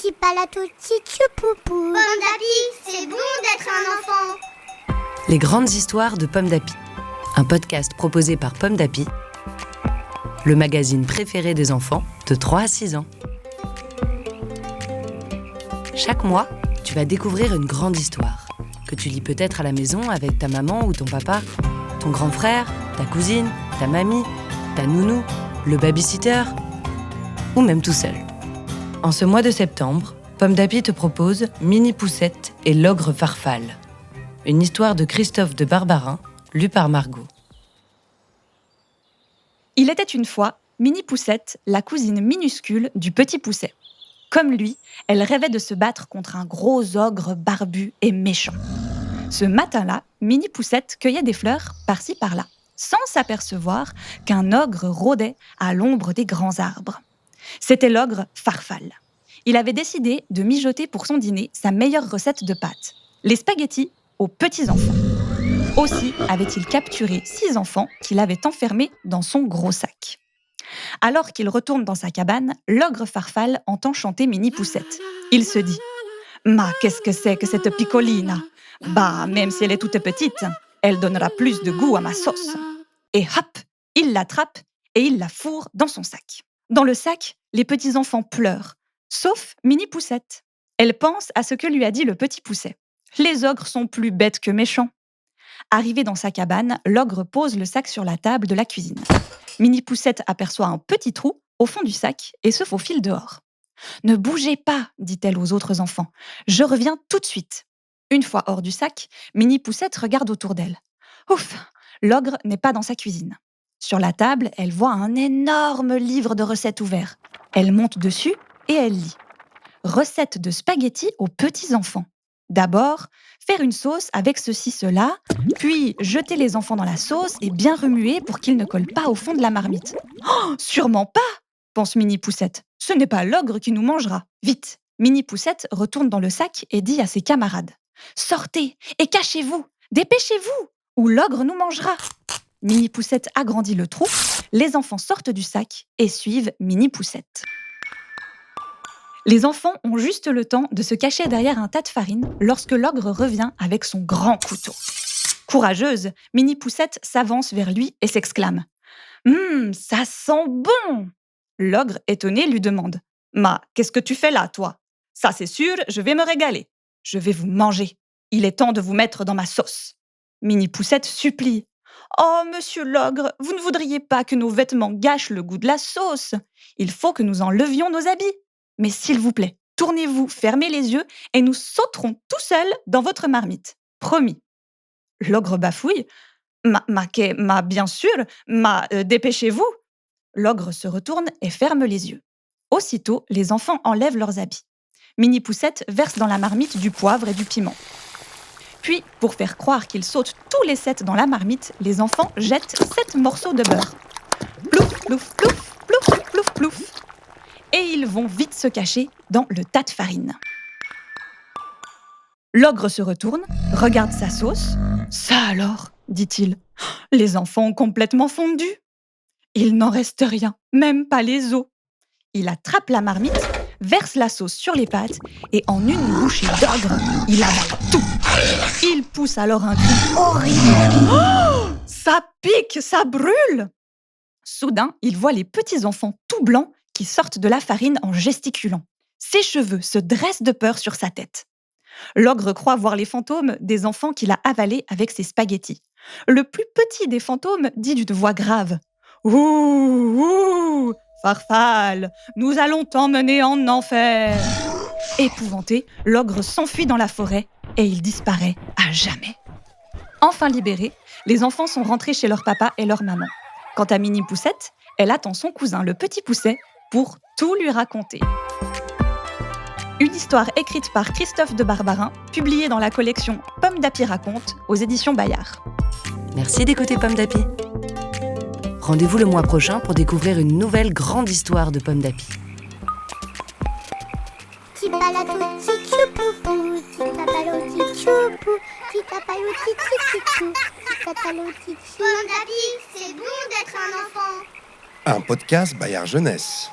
Petit palato, petit poupou. Pomme d'Api, c'est bon d'être un enfant. Les grandes histoires de Pomme d'Api. Un podcast proposé par Pomme d'Api, le magazine préféré des enfants de 3 à 6 ans. Chaque mois, tu vas découvrir une grande histoire que tu lis peut-être à la maison avec ta maman ou ton papa, ton grand frère, ta cousine, ta mamie, ta nounou, le babysitter ou même tout seul. En ce mois de septembre, Pomme d'Api te propose Mini Poussette et l'ogre Farfalle. Une histoire de Christophe de Barbarin, lue par Margot. Il était une fois Mini Poussette, la cousine minuscule du petit Pousset. Comme lui, elle rêvait de se battre contre un gros ogre barbu et méchant. Ce matin-là, Mini Poussette cueillait des fleurs par-ci par-là, sans s'apercevoir qu'un ogre rôdait à l'ombre des grands arbres. C'était l'ogre Farfalle. Il avait décidé de mijoter pour son dîner sa meilleure recette de pâtes, les spaghettis aux petits-enfants. Aussi avait-il capturé 6 enfants qu'il avait enfermés dans son gros sac. Alors qu'il retourne dans sa cabane, l'ogre Farfalle entend chanter Mini Poussette. Il se dit « Ma, qu'est-ce que c'est que cette picolina ? Bah, même si elle est toute petite, elle donnera plus de goût à ma sauce. » Et hop, il l'attrape et il la fourre dans son sac. Dans le sac, les petits-enfants pleurent, sauf Mini Poussette. Elle pense à ce que lui a dit le petit Pousset. Les ogres sont plus bêtes que méchants. Arrivé dans sa cabane, l'ogre pose le sac sur la table de la cuisine. Mini Poussette aperçoit un petit trou au fond du sac et se faufile dehors. « Ne bougez pas, dit-elle aux autres enfants. Je reviens tout de suite. » Une fois hors du sac, Mini Poussette regarde autour d'elle. Ouf, l'ogre n'est pas dans sa cuisine. Sur la table, elle voit un énorme livre de recettes ouvert. Elle monte dessus et elle lit. Recettes de spaghettis aux petits-enfants. D'abord, faire une sauce avec ceci, cela, puis jeter les enfants dans la sauce et bien remuer pour qu'ils ne collent pas au fond de la marmite. Oh, sûrement pas, pense Mini Poussette. Ce n'est pas l'ogre qui nous mangera. Vite, Mini Poussette retourne dans le sac et dit à ses camarades. Sortez et cachez-vous, dépêchez-vous, ou l'ogre nous mangera. Mini Poussette agrandit le trou, les enfants sortent du sac et suivent Mini Poussette. Les enfants ont juste le temps de se cacher derrière un tas de farine lorsque l'ogre revient avec son grand couteau. Courageuse, Mini Poussette s'avance vers lui et s'exclame « ça sent bon !» L'ogre, étonné, lui demande « Ma, qu'est-ce que tu fais là, toi ? Ça, c'est sûr, je vais me régaler. Je vais vous manger. Il est temps de vous mettre dans ma sauce. » Mini Poussette supplie « Oh, monsieur l'ogre, vous ne voudriez pas que nos vêtements gâchent le goût de la sauce ? Il faut que nous enlevions nos habits. Mais s'il vous plaît, tournez-vous, fermez les yeux et nous sauterons tout seuls dans votre marmite. Promis. » L'ogre bafouille. Bien sûr, dépêchez-vous. L'ogre se retourne et ferme les yeux. Aussitôt, les enfants enlèvent leurs habits. Mini Poussette verse dans la marmite du poivre et du piment. Puis, pour faire croire qu'ils sautent tous les 7 dans la marmite, les enfants jettent 7 morceaux de beurre. Plouf, plouf, plouf, plouf, plouf, plouf. Et ils vont vite se cacher dans le tas de farine. L'ogre se retourne, regarde sa sauce. « Ça alors ?» dit-il. « Les enfants ont complètement fondu. Il n'en reste rien, même pas les os. » Il attrape la marmite, verse la sauce sur les pâtes et en une bouchée d'ogre, il avale tout. Il pousse alors un cri horrible. Oh, ça pique, ça brûle. Soudain, il voit les petits enfants tout blancs qui sortent de la farine en gesticulant. Ses cheveux se dressent de peur sur sa tête. L'ogre croit voir les fantômes des enfants qu'il a avalés avec ses spaghettis. Le plus petit des fantômes dit d'une voix grave « Ouh, ouh, Farfalle, nous allons t'emmener en enfer !» Épouvanté, l'ogre s'enfuit dans la forêt et il disparaît à jamais. Enfin libérés, les enfants sont rentrés chez leur papa et leur maman. Quant à Mini Poussette, elle attend son cousin le petit Pousset pour tout lui raconter. Une histoire écrite par Christophe de Barbarin, publiée dans la collection Pomme d'Api raconte aux éditions Bayard. Merci d'écouter Pomme d'Api. Rendez-vous le mois prochain pour découvrir une nouvelle grande histoire de Pomme d'Api. Petit palato, petit poupou, petit tapalo, petit choupou, petit tapalo, petit chouchou, petit tapalo, petit chou. Pomme d'Api, c'est bon d'être un enfant. Un podcast Bayard Jeunesse.